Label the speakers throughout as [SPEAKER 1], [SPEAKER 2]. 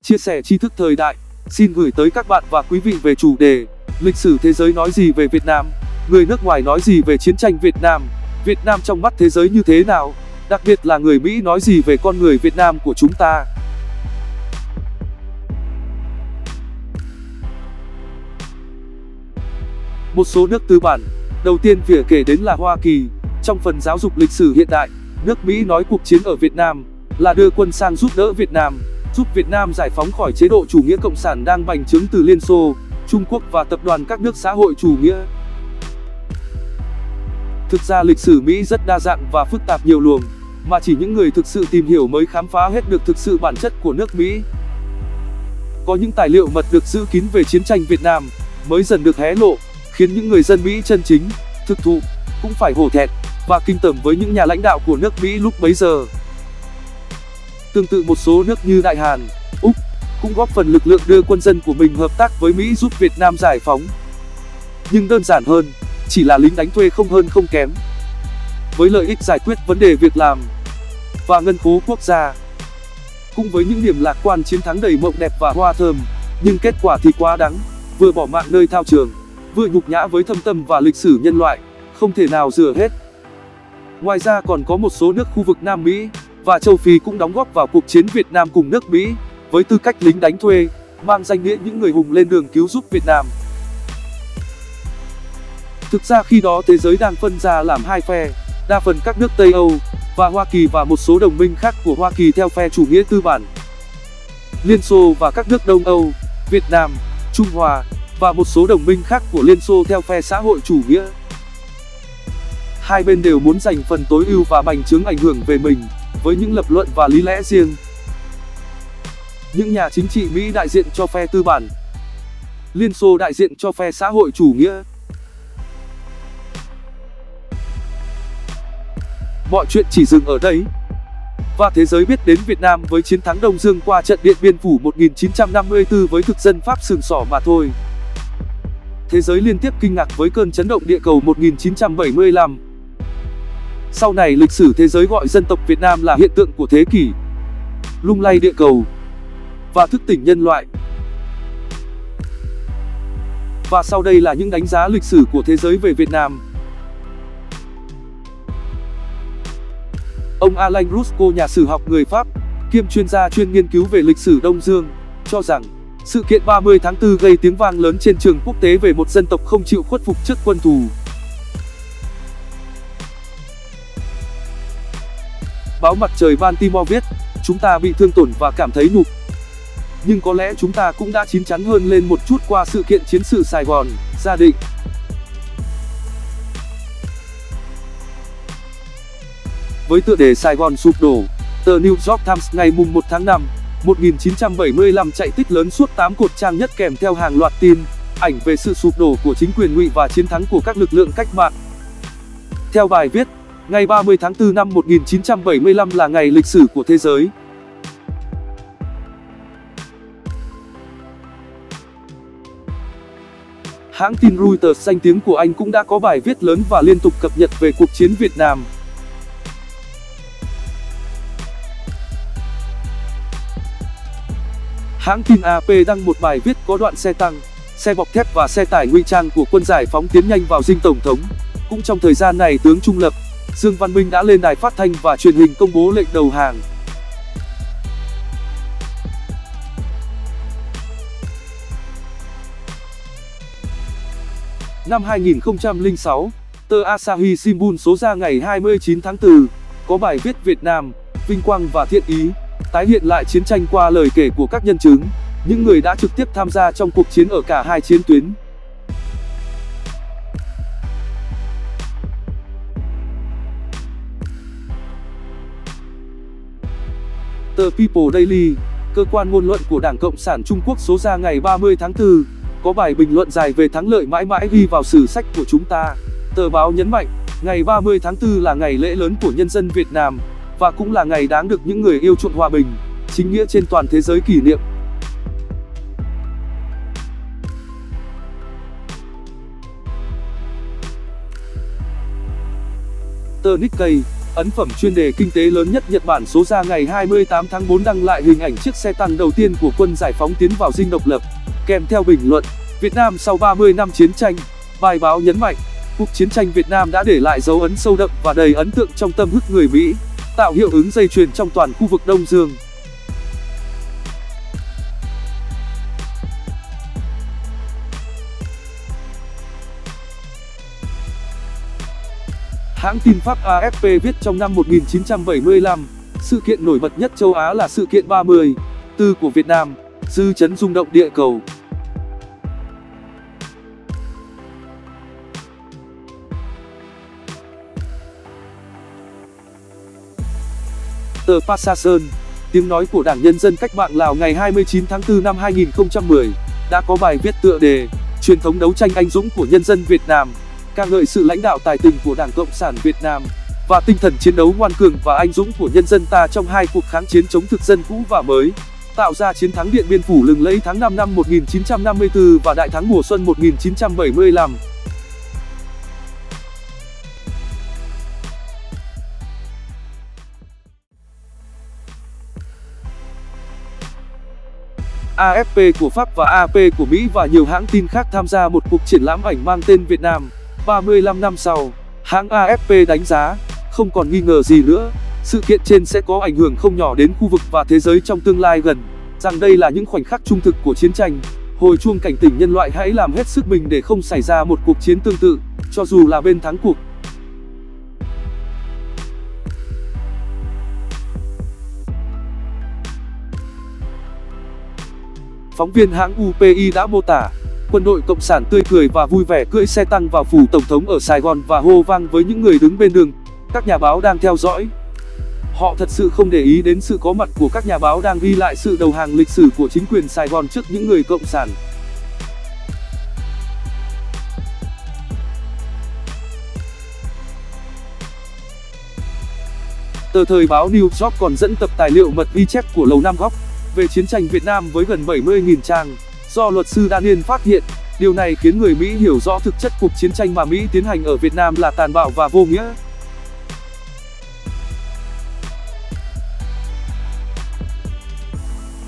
[SPEAKER 1] chia sẻ tri thức thời đại, xin gửi tới các bạn và quý vị về chủ đề lịch sử thế giới nói gì về Việt Nam, người nước ngoài nói gì về chiến tranh Việt Nam trong mắt thế giới như thế nào, đặc biệt là người Mỹ nói gì về con người Việt Nam của chúng ta. Một số nước tư bản. Đầu tiên phải kể đến là Hoa Kỳ. Trong phần giáo dục lịch sử hiện đại, nước Mỹ nói cuộc chiến ở Việt Nam là đưa quân sang giúp đỡ Việt Nam, giúp Việt Nam giải phóng khỏi chế độ chủ nghĩa cộng sản đang bành trướng từ Liên Xô, Trung Quốc và tập đoàn các nước xã hội chủ nghĩa. Thực ra lịch sử Mỹ rất đa dạng và phức tạp nhiều luồng, mà chỉ những người thực sự tìm hiểu mới khám phá hết được thực sự bản chất của nước Mỹ. Có những tài liệu mật được giữ kín về chiến tranh Việt Nam mới dần được hé lộ, khiến những người dân Mỹ chân chính, thực thụ cũng phải hổ thẹn và kinh tởm với những nhà lãnh đạo của nước Mỹ lúc bấy giờ. Tương tự một số nước như Đại Hàn, Úc cũng góp phần lực lượng đưa quân dân của mình hợp tác với Mỹ giúp Việt Nam giải phóng. Nhưng đơn giản hơn, chỉ là lính đánh thuê không hơn không kém, với lợi ích giải quyết vấn đề việc làm và ngân khố quốc gia. Cũng với những niềm lạc quan chiến thắng đầy mộng đẹp và hoa thơm, nhưng kết quả thì quá đắng, vừa bỏ mạng nơi thao trường, vừa nhục nhã với thâm tâm và lịch sử nhân loại, không thể nào rửa hết. Ngoài ra còn có một số nước khu vực Nam Mỹ và châu Phi cũng đóng góp vào cuộc chiến Việt Nam cùng nước Mỹ, với tư cách lính đánh thuê, mang danh nghĩa những người hùng lên đường cứu giúp Việt Nam. Thực ra khi đó thế giới đang phân ra làm hai phe, đa phần các nước Tây Âu và Hoa Kỳ và một số đồng minh khác của Hoa Kỳ theo phe chủ nghĩa tư bản, Liên Xô và các nước Đông Âu, Việt Nam, Trung Hoa và một số đồng minh khác của Liên Xô theo phe xã hội chủ nghĩa. Hai bên đều muốn giành phần tối ưu và bành trướng ảnh hưởng về mình, với những lập luận và lý lẽ riêng. Những nhà chính trị Mỹ đại diện cho phe tư bản, Liên Xô đại diện cho phe xã hội chủ nghĩa. Mọi chuyện chỉ dừng ở đấy, và thế giới biết đến Việt Nam với chiến thắng Đông Dương qua trận Điện Biên Phủ 1954 với thực dân Pháp sừng sỏ mà thôi. Thế giới liên tiếp kinh ngạc với cơn chấn động địa cầu 1975. Sau này lịch sử thế giới gọi dân tộc Việt Nam là hiện tượng của thế kỷ, lung lay địa cầu và thức tỉnh nhân loại. Và sau đây là những đánh giá lịch sử của thế giới về Việt Nam. Ông Alain Rusco, nhà sử học người Pháp, kiêm chuyên gia chuyên nghiên cứu về lịch sử Đông Dương, cho rằng sự kiện 30 tháng 4 gây tiếng vang lớn trên trường quốc tế về một dân tộc không chịu khuất phục trước quân thù. Báo Mặt Trời Baltimore viết, chúng ta bị thương tổn và cảm thấy nhục. Nhưng có lẽ chúng ta cũng đã chín chắn hơn lên một chút qua sự kiện chiến sự Sài Gòn, Gia Định. Với tựa đề Sài Gòn sụp đổ, tờ New York Times ngày 1 tháng 5, 1975 chạy tích lớn suốt 8 cột trang nhất kèm theo hàng loạt tin, ảnh về sự sụp đổ của chính quyền Ngụy và chiến thắng của các lực lượng cách mạng. Theo bài viết, ngày 30 tháng 4 năm 1975 là ngày lịch sử của thế giới. Hãng tin Reuters danh tiếng của Anh cũng đã có bài viết lớn và liên tục cập nhật về cuộc chiến Việt Nam. Hãng tin AP đăng một bài viết có đoạn xe tăng, xe bọc thép và xe tải ngụy trang của quân giải phóng tiến nhanh vào dinh tổng thống. Cũng trong thời gian này, tướng trung lập Dương Văn Minh đã lên đài phát thanh và truyền hình công bố lệnh đầu hàng. Năm 2006, tờ Asahi Shimbun số ra ngày 29 tháng 4 có bài viết Việt Nam, vinh quang và thiện ý, tái hiện lại chiến tranh qua lời kể của các nhân chứng, những người đã trực tiếp tham gia trong cuộc chiến ở cả hai chiến tuyến. Tờ People Daily, cơ quan ngôn luận của Đảng Cộng sản Trung Quốc số ra ngày 30 tháng 4, có bài bình luận dài về thắng lợi mãi mãi ghi vào sử sách của chúng ta. Tờ báo nhấn mạnh, ngày 30 tháng 4 là ngày lễ lớn của nhân dân Việt Nam, và cũng là ngày đáng được những người yêu chuộng hòa bình, chính nghĩa trên toàn thế giới kỷ niệm. Tờ Nikkei, Ấn phẩm chuyên đề kinh tế lớn nhất Nhật Bản số ra ngày 28 tháng 4 đăng lại hình ảnh chiếc xe tăng đầu tiên của quân giải phóng tiến vào dinh độc lập, kèm theo bình luận: Việt Nam sau 30 năm chiến tranh. Bài báo nhấn mạnh, cuộc chiến tranh Việt Nam đã để lại dấu ấn sâu đậm và đầy ấn tượng trong tâm thức người Mỹ, tạo hiệu ứng dây chuyền trong toàn khu vực Đông Dương. Hãng tin Pháp AFP viết trong năm 1975, sự kiện nổi bật nhất châu Á là sự kiện 30/4 của Việt Nam, dư chấn rung động địa cầu. Tờ Passason, tiếng nói của Đảng Nhân dân Cách mạng Lào ngày 29 tháng 4 năm 2010, đã có bài viết tựa đề Truyền thống đấu tranh anh dũng của nhân dân Việt Nam, ca ngợi sự lãnh đạo tài tình của Đảng Cộng sản Việt Nam và tinh thần chiến đấu ngoan cường và anh dũng của nhân dân ta trong hai cuộc kháng chiến chống thực dân cũ và mới, tạo ra chiến thắng Điện Biên Phủ lừng lẫy tháng 5 năm 1954 và Đại thắng mùa xuân 1975. AFP của Pháp và AP của Mỹ và nhiều hãng tin khác tham gia một cuộc triển lãm ảnh mang tên Việt Nam 35 năm sau. Hãng AFP đánh giá, không còn nghi ngờ gì nữa, sự kiện trên sẽ có ảnh hưởng không nhỏ đến khu vực và thế giới trong tương lai gần, rằng đây là những khoảnh khắc trung thực của chiến tranh, hồi chuông cảnh tỉnh nhân loại hãy làm hết sức mình để không xảy ra một cuộc chiến tương tự, cho dù là bên thắng cuộc. Phóng viên hãng UPI đã mô tả, quân đội Cộng sản tươi cười và vui vẻ cưỡi xe tăng vào phủ Tổng thống ở Sài Gòn và hô vang với những người đứng bên đường. Các nhà báo đang theo dõi. Họ thật sự không để ý đến sự có mặt của các nhà báo đang ghi lại sự đầu hàng lịch sử của chính quyền Sài Gòn trước những người Cộng sản. Tờ Thời báo New York còn dẫn tập tài liệu mật ghi chép của Lầu Năm Góc về chiến tranh Việt Nam với gần 70.000 trang, do luật sư Daniel phát hiện. Điều này khiến người Mỹ hiểu rõ thực chất cuộc chiến tranh mà Mỹ tiến hành ở Việt Nam là tàn bạo và vô nghĩa.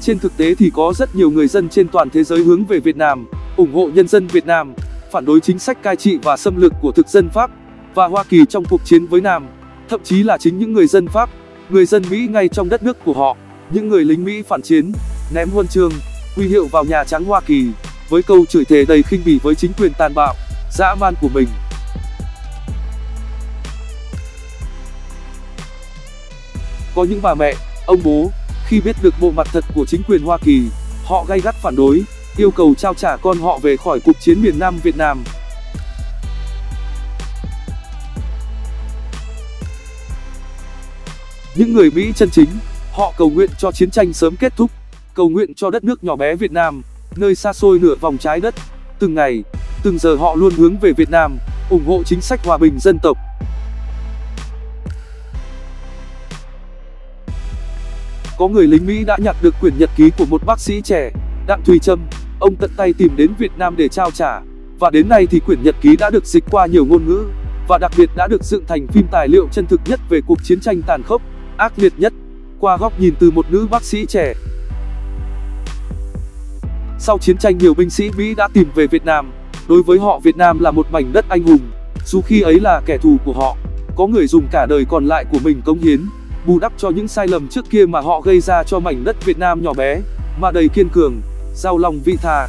[SPEAKER 1] Trên thực tế thì có rất nhiều người dân trên toàn thế giới hướng về Việt Nam, ủng hộ nhân dân Việt Nam, phản đối chính sách cai trị và xâm lược của thực dân Pháp và Hoa Kỳ trong cuộc chiến với Nam. Thậm chí là chính những người dân Pháp, người dân Mỹ ngay trong đất nước của họ, những người lính Mỹ phản chiến, ném huân chương, huy hiệu vào Nhà Trắng Hoa Kỳ, với câu chửi thề đầy khinh bỉ với chính quyền tàn bạo, dã man của mình. Có những bà mẹ, ông bố, khi biết được bộ mặt thật của chính quyền Hoa Kỳ, họ gay gắt phản đối, yêu cầu trao trả con họ về khỏi cuộc chiến miền Nam Việt Nam. Những người Mỹ chân chính, họ cầu nguyện cho chiến tranh sớm kết thúc, cầu nguyện cho đất nước nhỏ bé Việt Nam, nơi xa xôi nửa vòng trái đất. Từng ngày, từng giờ họ luôn hướng về Việt Nam, ủng hộ chính sách hòa bình dân tộc. Có người lính Mỹ đã nhặt được quyển nhật ký của một bác sĩ trẻ, Đặng Thùy Trâm. Ông tận tay tìm đến Việt Nam để trao trả, và đến nay thì quyển nhật ký đã được dịch qua nhiều ngôn ngữ, và đặc biệt đã được dựng thành phim tài liệu chân thực nhất về cuộc chiến tranh tàn khốc, ác liệt nhất, qua góc nhìn từ một nữ bác sĩ trẻ. Sau chiến tranh, nhiều binh sĩ Mỹ đã tìm về Việt Nam. Đối với họ, Việt Nam là một mảnh đất anh hùng, dù khi ấy là kẻ thù của họ. Có người dùng cả đời còn lại của mình cống hiến, bù đắp cho những sai lầm trước kia mà họ gây ra cho mảnh đất Việt Nam nhỏ bé, mà đầy kiên cường, giàu lòng vị tha.